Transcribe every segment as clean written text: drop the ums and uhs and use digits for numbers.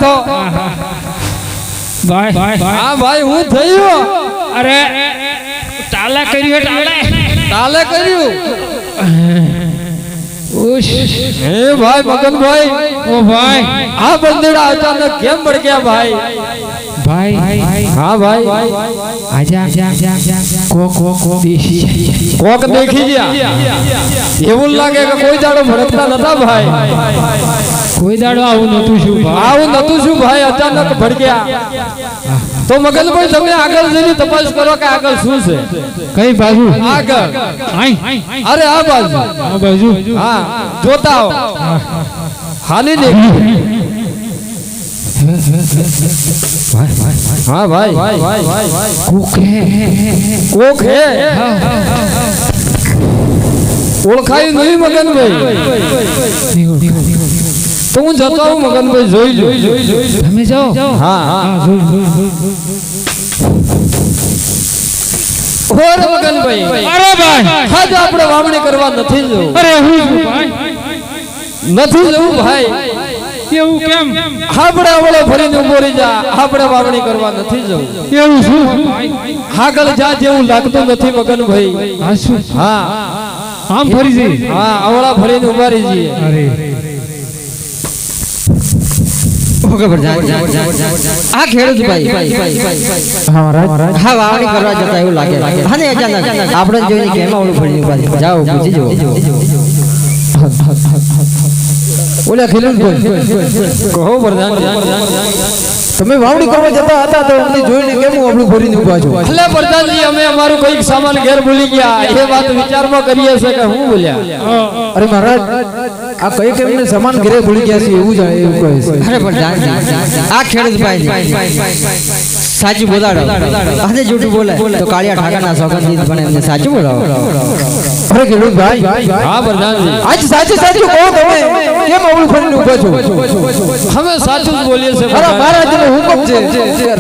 નાખો ભાઈ હા ભાઈ હું થયો અરે તાલા કર્યું તાલે કર્યું ઉશ હે ભાઈ મગનભાઈ ઓ ભાઈ આ બંદડા અચાનક કેમ પડ ગયા ભાઈ ભાઈ હા ભાઈ આજા કોક દેખી ગયા એવું લાગે કે કોઈ દાડો ભડકતા નતા ભાઈ કોઈ દાડો આવું નતું શું ભાઈ આવું નતું શું ભાઈ અચાનક ભડક્યા તો મગનભાઈ તમે આગળ જઈને તપાસ કરો કે આગળ શું છે કઈ બાજુ આગળ અરે આ બાજુ હા જોતા હો હાલી દેખી हाँ भाई कोक है ओळखाई नहीं मगन भाई तो हूँ जता हूँ मगन भाई जोई हमें जाओ हाँ और मगन भाई अरे भाई आज आपने वावणी करवा નથી જવું अरे હું ભાઈ નથી જવું ભાઈ એવું કેમ આપણે ઓળો ફરીને ઉભો રહી જા આપણે વાવણી કરવા નથી જવું એવું શું આગળ જા જેવું લાગતું નથી મગન ભાઈ હા શું હા આમ ફરી જઈ હા આવળા ફરીને ઉભા રહી જઈએ અરે ઓકે પર જા આ ખેડૂત ભાઈ હા મહારાજ હા વાવણી કરવા જતા એવું લાગે અને અચાનક આપણે જોઈને કેમાં ઓળું ફરીને ઉભા રહી જાઓ પૂછી જો ઓલા ખેડૂત ભાઈ કહો પ્રધાન તમે વાવણી કરવા જતા હતા તો અમને જોઈને કેમ આપણું ભરીને ઊભા છો એટલે પ્રધાનજી અમે અમારું કઈક સામાન ઘેર ભૂલી ગયા એ વાત વિચારમાં કરીએ છે કે હું બોલ્યા અરે મહારાજ આ કઈ કેમને સામાન ઘરે ભૂલી ગયા છે એવું જાણે એવું કહે છે અરે પણ આ ખેડૂત ભાઈ સાચું બોલાડો આજે જૂઠું બોલે તો કાળિયા ઠાકરના સોગંદીત પણ એમને સાચું બોલાવો અરે ખેડૂત ભાઈ હા પ્રધાનજી આજ સાચું કહો તમે કેમ અવળું ફરીને ઊભા છો અમે સાચું જ બોલીએ છે અરે મહારાજનો હુકમ છે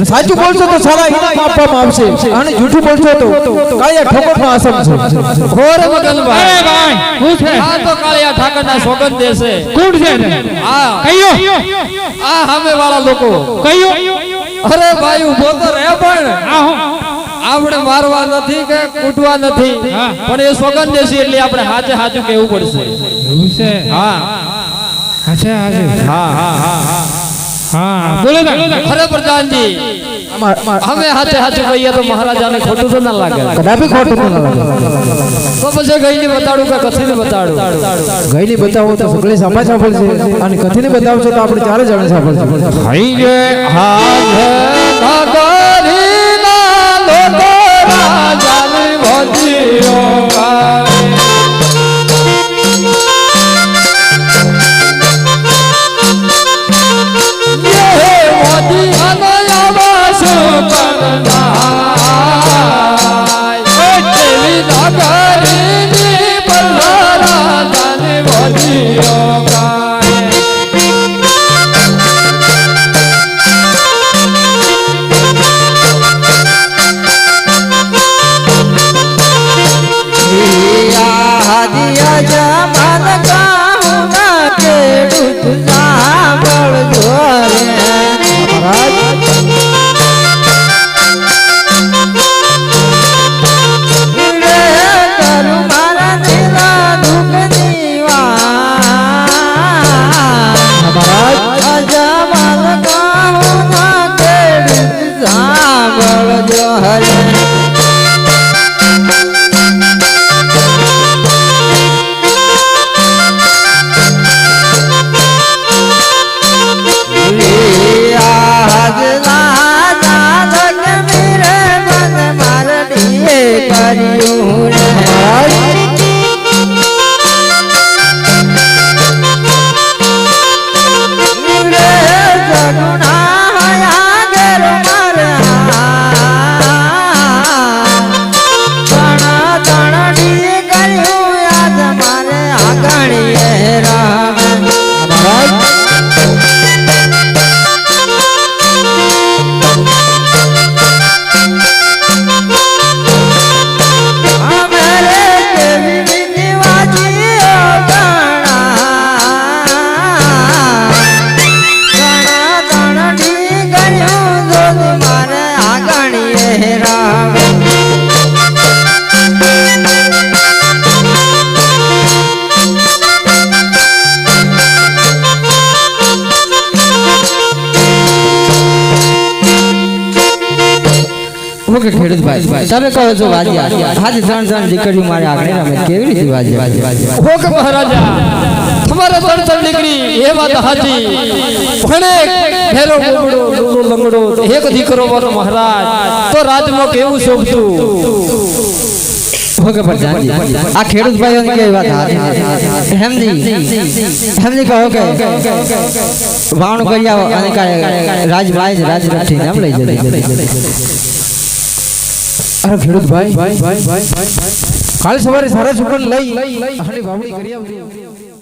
સાચું બોલશો તો સારા ઇનામ આપવામાં આવશે અને જૂઠું બોલશો તો કાળિયા ઠોકરનો આસમ છે ઘોર મગનભાઈ અરે ભાઈ હું છે આ તો કાળિયા ઠાકરના સોગંદ દેશે કોણ છે આ કયો આ સામે વાળા લોકો કયો અરે ભાઈ ઉભો તો રહે પણ આ હું આપણે મારવા નથી કે કૂટવા નથી પણ એ સોગંદ દેશી એટલે આપણે હાચે હાચું કહેવું પડશે એવું છે હા અચ્છા હા હા હા હા બોલો અરે પ્રધાનજી અમે હાથે હાચું કહીએ તો મહારાજાને ખોટું તો ના લાગે કદાપી ખોટું ન લાગે તો પછી ગઈને બતાડું કે કથીને બતાડું ગઈની બતાવો તો સગળી સમાજ સાંભળશે અને કથીને બતાવશો તો આપણે ચારે જણ સાંભળશે હૈયે હાથ નગરીના લોકો રાજાની ભજીઓ રામ ઓકે ખેડૂતભાઈ તમે કહો છો વાજ્યા આજે ત્રણ દીકરીઓ મારે આગળ રમે કેવી રીતે વાજ્યા હો કે મહારાજા તમારે ત્રણ દીકરી એ વાત હાજી ભણે ઘેરો બોબડો લૂલો લંગડો એક દીકરો વાળો મહારાજ તો રાજમાં કેવું શોભતું ઓકે પ્રધાનજી આ ખેડૂતભાઈઓની કેવી વાત હાજી હેમજી કહો કે વાવણ કરી આવો અને રાજભાઈ રાજરઠી નામ લઈ જતી અરે ખેડૂતભાઈ કાલ સવારે સારા છોકરાને લઈ અને વાવણી કરી આવજો